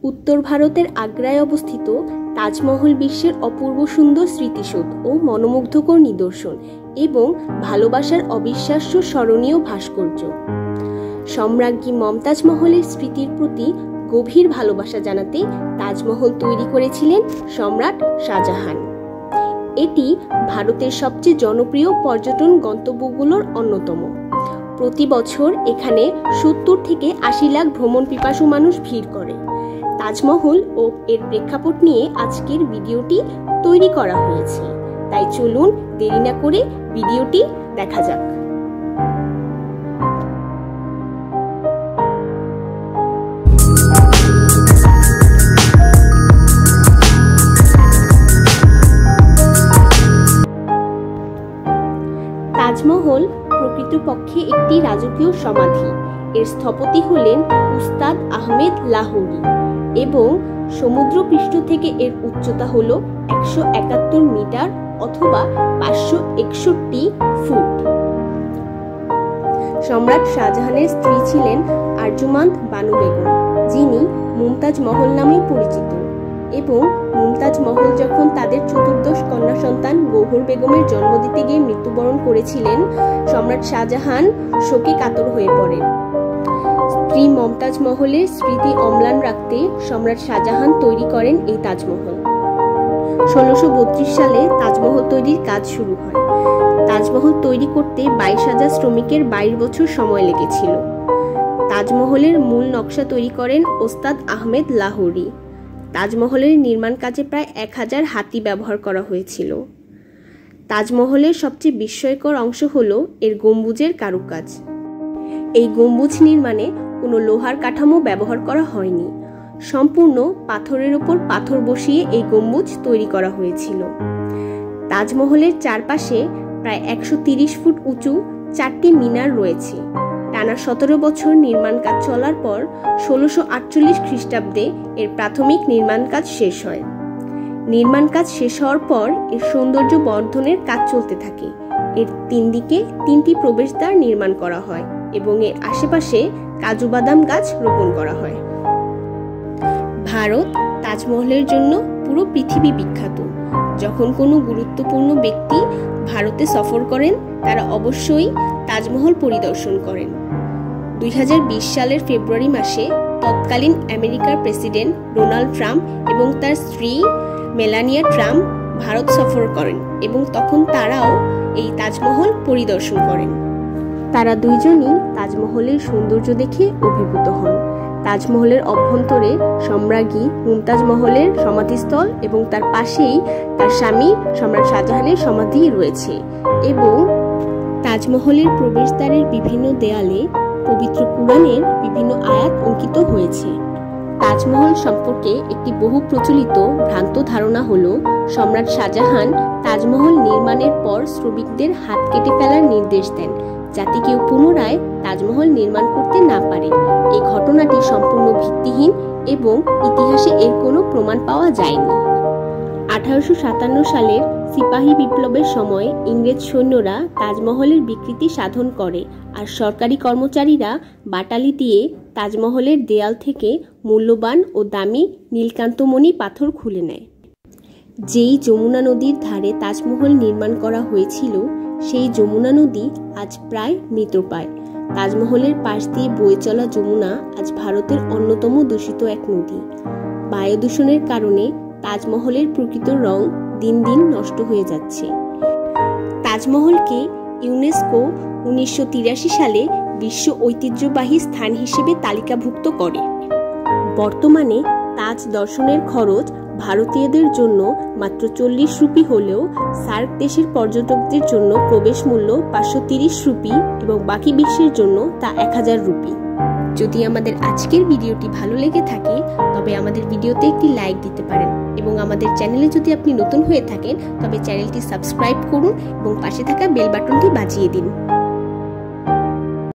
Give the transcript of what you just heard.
উত্তর ভারতের আগ্রায় অবস্থিত তাজমহল বিশ্বের অপূর্ব সুন্দর স্মৃতিসৌধ ও মনোমুগ্ধকর নিদর্শন এবং ভালোবাসার অবিশ্বাস্য স্মরণীয় ভাস্কর্য। সম্রাজ্ঞী মমতাজ মহলের স্মৃতির প্রতি গভীর ভালোবাসা জানাতে তাজমহল তৈরি করেছিলেন সম্রাট শাহজাহান। এটি ভারতের সবচেয়ে জনপ্রিয় পর্যটন গন্তব্যগুলোর অন্যতম। প্রতি বছর এখানে 70 থেকে 80 লাখ ভ্রমণ পিপাসু মানুষ ভিড় করে। তাজমহল ও এর প্রেক্ষাপট নিয়ে আজকের ভিডিওটি তৈরি করা হয়েছে, তাই চলুন দেরি না করে ভিডিওটি দেখা যাক। তাজমহল প্রকৃতপক্ষে একটি রাজকীয় সমাধি। এর স্থপতি হলেন উস্তাদ আহমেদ লাহোরি এবং সমুদ্রপৃষ্ঠ থেকে এর উচ্চতা হল 171 মিটার অথবা 561 ফুট। সম্রাট শাহজাহানের স্ত্রী ছিলেন আরজুমান্দ বানু বেগম, যিনি মুমতাজ মহল নামে পরিচিত, এবং মুমতাজ মহল যখন তাদের চতুর্দশ কন্যা সন্তান গৌহর বেগমের জন্ম দিতে গিয়ে মৃত্যুবরণ করেছিলেন, সম্রাট শাহজাহান শোকে কাতর হয়ে পড়েন। স্ত্রী মমতাজ মহলের স্মৃতি অম্লান রাখতে সম্রাট শাহজাহান তৈরি করেন এই তাজমহল। 1632 সালে তাজমহল তৈরির কাজ শুরু হয়। তাজমহল তৈরি করতে 22,000 শ্রমিকের 22 বছর সময় লেগেছিল। তাজমহলের মূল নকশা তৈরি করেন ওস্তাদ আহমেদ লাহোরি। তাজমহলের নির্মাণ কাজে প্রায় 1000 হাতি ব্যবহার করা হয়েছিল। তাজমহলের সবচেয়ে বিস্ময়কর অংশ হল এর গম্বুজের কারুকাজ। এই গম্বুজ নির্মাণে কোনো লোহার কাঠামো ব্যবহার করা হয়নি, সম্পূর্ণ পাথরের উপর পাথর বসিয়ে এই গম্বুজ তৈরি করা হয়েছিল। তাজমহলের চারপাশে প্রায় 130 ফুট উঁচু 4টি মিনার রয়েছে। টানা 17 বছর নির্মাণ কাজ চলার পর 1648 খ্রিস্টাব্দে এর প্রাথমিক নির্মাণ কাজ শেষ হয়। নির্মাণ কাজ শেষ হওয়ার পর এর সৌন্দর্য বর্ধনের কাজ চলতে থাকে। এর 3 দিকে 3টি প্রবেশদ্বার নির্মাণ করা হয় এবং এর আশেপাশে কাজু বাদাম গাছ রোপণ করা হয়। ভারত তাজমহলের জন্য পুরো পৃথিবী বিখ্যাত। যখন কোনো গুরুত্বপূর্ণ ব্যক্তি ভারতে সফর করেন, তারা অবশ্যই তাজমহল পরিদর্শন করেন। 2020 সালের ফেব্রুয়ারি মাসে তৎকালীন আমেরিকার প্রেসিডেন্ট ডোনাল্ড ট্রাম্প এবং তার স্ত্রী মেলানিয়া ট্রাম্প ভারত সফর করেন এবং তখন তারাও এই তাজমহল পরিদর্শন করেন। তারা দুইজনই তাজমহলের সৌন্দর্য দেখে অভিভূত হন। তাজমহলের অভ্যন্তরে সম্রাজ্ঞী মুমতাজ মহলের সমাধিস্থল এবং তার পাশেই তার স্বামী সম্রাট শাহজাহানের সমাধি রয়েছে, এবং তাজমহলের প্রবেশদ্বারের বিভিন্ন দেয়ালে পবিত্র কুরআনের বিভিন্ন আয়াত অঙ্কিত হয়েছে। তাজমহল সম্পর্কে একটি বহু প্রচলিত ভ্রান্ত ধারণা হলো সম্রাট শাহজাহান তাজমহল নির্মাণের পর শ্রমিকদের হাত কেটে ফেলার নির্দেশ দেন, যাতে কেউ পুনরায় তাজমহল নির্মাণ করতে না পারে। এই ঘটনাটি সম্পূর্ণ ভিত্তিহীন এবং ইতিহাসে এর কোনো প্রমাণ পাওয়া যায়নি। 1857 সালের সিপাহী বিপ্লবের সময় ইংরেজ সৈন্যরা তাজমহলের বিকৃতি সাধন করে, আর সরকারি কর্মচারীরা বাটালি দিয়ে তাজমহলের দেয়াল থেকে মূল্যবান ও দামি নীলকান্তমণি পাথর খুলে নেয়। যেই যমুনা নদীর ধারে তাজমহল নির্মাণ করা হয়েছিল, সেই যমুনা নদী আজ প্রায় মৃতপ্রায়। তাজমহলের পাশ দিয়ে বয়ে চলা যমুনা আজ ভারতের অন্যতম দূষিত এক নদী। বায়ু দূষণের কারণে তাজমহলের প্রকৃত রং দিন দিন নষ্ট হয়ে যাচ্ছে। তাজমহলকে ইউনেস্কো 1983 সালে বিশ্ব ঐতিহ্যবাহী স্থান হিসেবে তালিকাভুক্ত করে। বর্তমানে তাজ দর্শনের খরচ ভারতীয়দের জন্য মাত্র 40 রুপি হলেও সার্ক দেশের পর্যটকদের জন্য প্রবেশ মূল্য 530 রুপি এবং বাকি বিশ্বের জন্য তা 1000 রুপি। যদি আমাদের আজকের ভিডিওটি ভালো লেগে থাকে, তবে আমাদের ভিডিওতে একটি লাইক দিতে পারেন, এবং আমাদের চ্যানেলে যদি আপনি নতুন হয়ে থাকেন, তবে চ্যানেলটি সাবস্ক্রাইব করুন এবং পাশে থাকা বেল বাটনটি বাজিয়ে দিন।